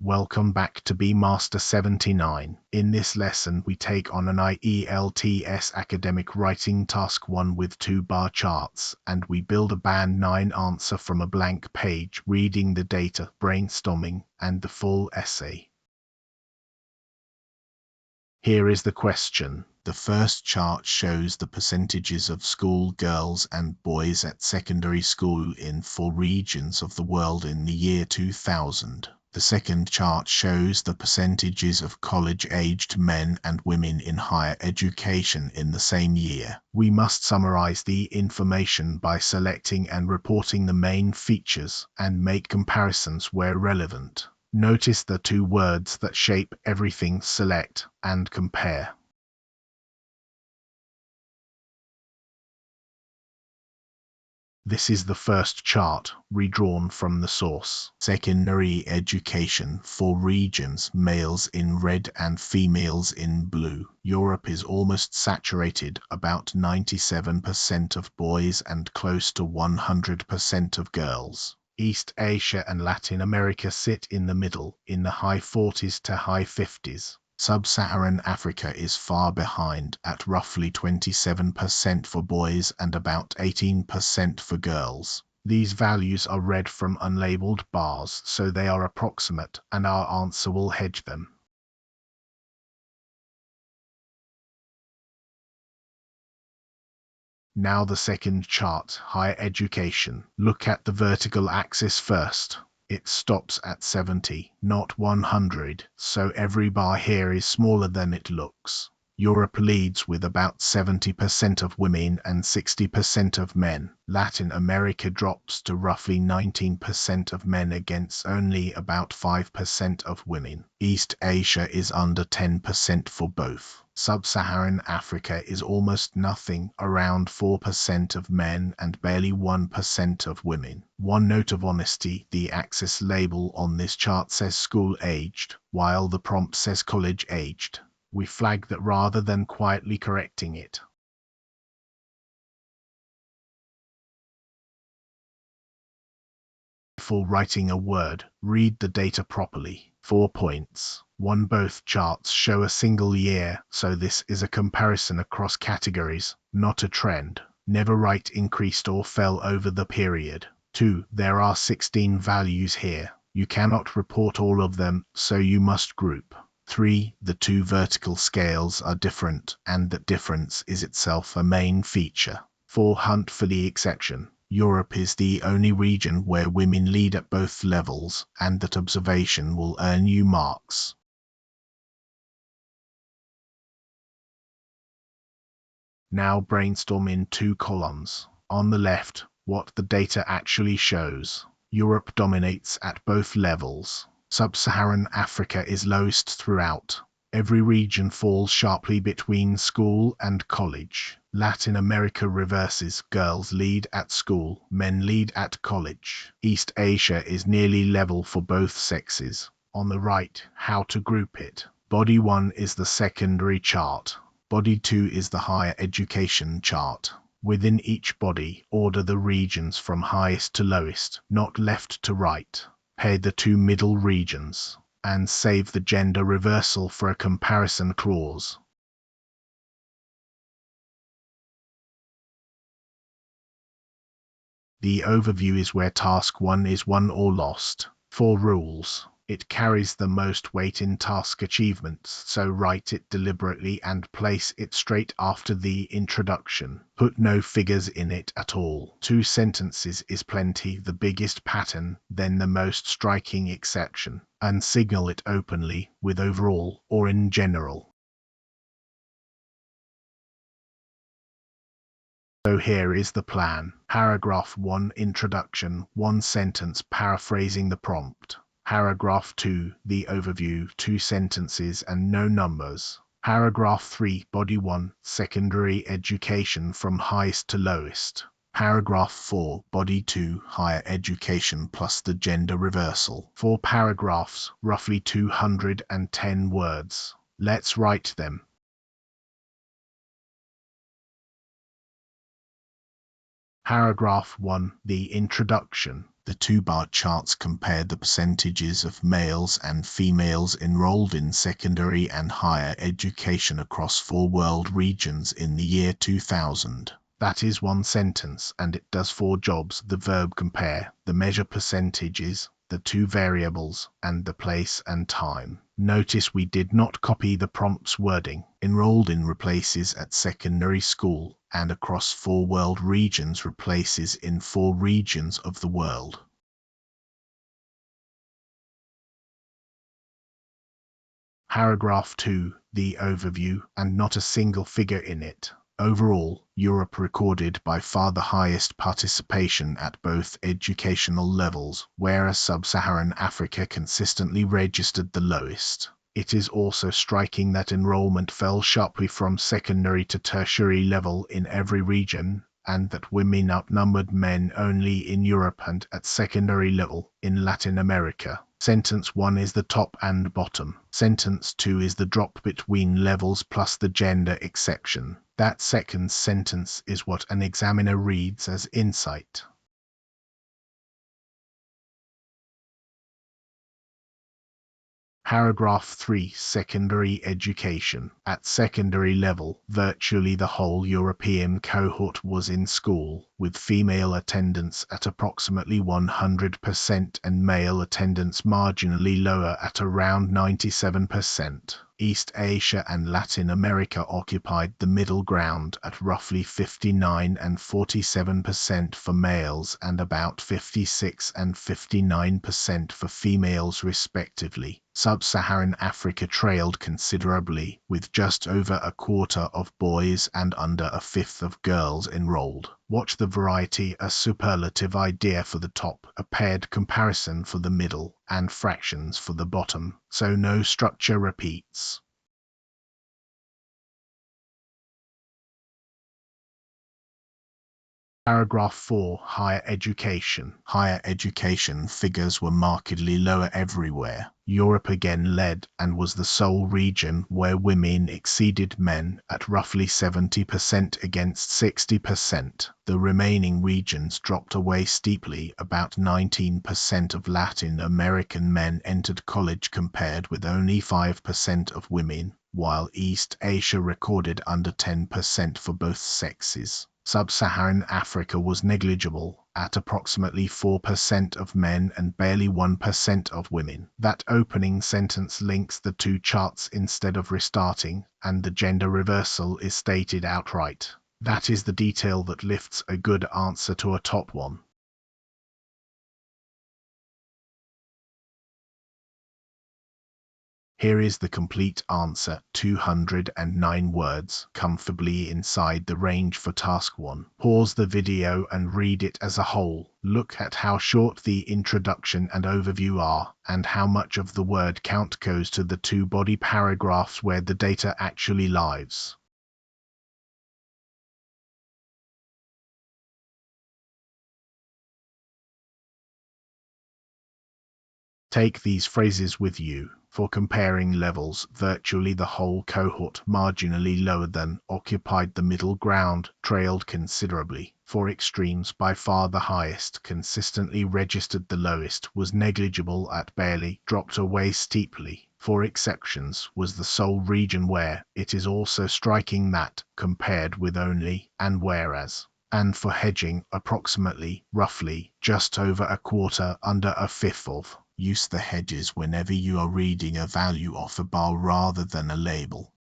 Welcome back to Master 79. In this lesson, we take on an IELTS academic writing task 1 with 2 bar charts, and we build a band 9 answer from a blank page, reading the data, brainstorming, and the full essay. Here is the question. The first chart shows the percentages of school girls and boys at secondary school in 4 regions of the world in the year 2000. The second chart shows the percentages of college-aged men and women in higher education in the same year. We must summarize the information by selecting and reporting the main features and make comparisons where relevant. Notice the 2 words that shape everything: select and compare. This is the first chart, redrawn from the source. Secondary education, 4 regions, males in red and females in blue. Europe is almost saturated, about 97% of boys and close to 100% of girls. East Asia and Latin America sit in the middle, in the high 40s to high 50s. Sub-Saharan Africa is far behind, at roughly 27% for boys and about 18% for girls. These values are read from unlabeled bars, so they are approximate, and our answer will hedge them. Now the second chart, higher education. Look at the vertical axis first. It stops at 70, not 100, so every bar here is smaller than it looks. Europe leads with about 70% of women and 60% of men. Latin America drops to roughly 19% of men against only about 5% of women. East Asia is under 10% for both. Sub-Saharan Africa is almost nothing, around 4% of men and barely 1% of women. One note of honesty: the axis label on this chart says school-aged, while the prompt says college-aged. We flag that rather than quietly correcting it. Before writing a word, read the data properly. 4 points. 1. Both charts show a single year, so this is a comparison across categories, not a trend. Never write increased or fell over the period. 2. There are 16 values here. You cannot report all of them, so you must group. 3. The 2 vertical scales are different, and that difference is itself a main feature. 4. Hunt for the exception. Europe is the only region where women lead at both levels, and that observation will earn you marks. Now brainstorm in 2 columns. On the left, what the data actually shows. Europe dominates at both levels. Sub-Saharan Africa is lowest throughout. Every region falls sharply between school and college. Latin America reverses: girls lead at school, men lead at college. East Asia is nearly level for both sexes. On the right, how to group it. Body 1 is the secondary chart. Body 2 is the higher education chart. Within each body, order the regions from highest to lowest, not left to right. Pair the 2 middle regions, and save the gender reversal for a comparison clause. The overview is where task 1 is won or lost. 4 rules. It carries the most weight in task achievements, so write it deliberately and place it straight after the introduction. Put no figures in it at all. 2 sentences is plenty, the biggest pattern, then the most striking exception, and signal it openly, with overall, or in general. So here is the plan. Paragraph 1, introduction, 1 sentence paraphrasing the prompt. Paragraph 2, the overview, 2 sentences and no numbers. Paragraph 3, body 1, secondary education from highest to lowest. Paragraph 4, body 2, higher education plus the gender reversal. 4 paragraphs, roughly 210 words. Let's write them. Paragraph 1, the introduction. The two bar charts compare the percentages of males and females enrolled in secondary and higher education across 4 world regions in the year 2000. That is one sentence, and it does 4 jobs: the verb compare, the measure percentages, the 2 variables, and the place and time. Notice we did not copy the prompt's wording. Enrolled in replaces at secondary school, and across 4 world regions replaces in 4 regions of the world. Paragraph 2, the overview, and not a single figure in it. Overall, Europe recorded by far the highest participation at both educational levels, whereas Sub-Saharan Africa consistently registered the lowest. It is also striking that enrollment fell sharply from secondary to tertiary level in every region, and that women outnumbered men only in Europe and at secondary level in Latin America. Sentence 1 is the top and bottom. Sentence 2 is the drop between levels plus the gender exception. That second sentence is what an examiner reads as insight. Paragraph 3, secondary education. At secondary level, virtually the whole European cohort was in school, with female attendance at approximately 100% and male attendance marginally lower at around 97%. East Asia and Latin America occupied the middle ground at roughly 59 and 47% for males and about 56 and 59% for females respectively. Sub-Saharan Africa trailed considerably, with just over a quarter of boys and under a fifth of girls enrolled. Watch the variety: a superlative idea for the top, a paired comparison for the middle, and fractions for the bottom, so no structure repeats. Paragraph 4, higher education. Higher education figures were markedly lower everywhere. Europe again led and was the sole region where women exceeded men at roughly 70% against 60%. The remaining regions dropped away steeply. About 19% of Latin American men entered college compared with only 5% of women, while East Asia recorded under 10% for both sexes. Sub-Saharan Africa was negligible, at approximately 4% of men and barely 1% of women. That opening sentence links the two charts instead of restarting, and the gender reversal is stated outright. That is the detail that lifts a good answer to a top one. Here is the complete answer: 209 words, comfortably inside the range for task 1. Pause the video and read it as a whole. Look at how short the introduction and overview are, and how much of the word count goes to the 2 body paragraphs where the data actually lives. Take these phrases with you. For comparing levels, virtually the whole cohort, marginally lower than, occupied the middle ground, trailed considerably. For extremes, by far the highest, consistently registered the lowest, was negligible at barely, dropped away steeply. For exceptions, was the sole region where, it is also striking that, compared with only, and whereas. And for hedging, approximately, roughly, just over a quarter, under a fifth of. Use the hedges whenever you are reading a value off a bar rather than a label.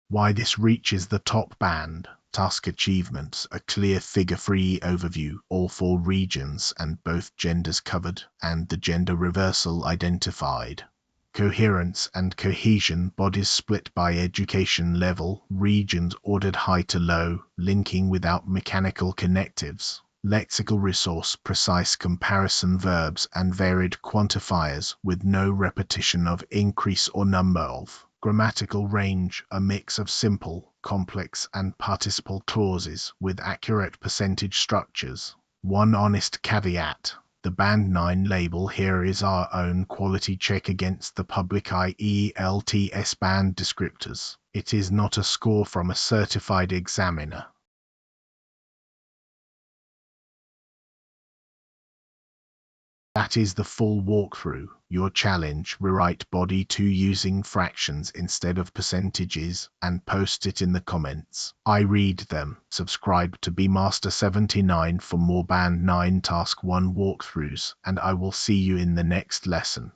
Why this reaches the top band. Task achievements: a clear figure-free overview, all 4 regions and both genders covered, and the gender reversal identified. Coherence and cohesion: bodies split by education level, regions ordered high to low, linking without mechanical connectives. Lexical resource: precise comparison verbs and varied quantifiers with no repetition of increase or number of. Grammatical range: a mix of simple, complex and participle clauses with accurate percentage structures. One honest caveat: The band 9 label here is our own quality check against the public ielts band descriptors. It is not a score from a certified examiner. That is the full walkthrough. Your challenge: rewrite body 2 using fractions instead of percentages and post it in the comments. I read them. Subscribe to bmaster79 for more band 9 task 1 walkthroughs, and I will see you in the next lesson.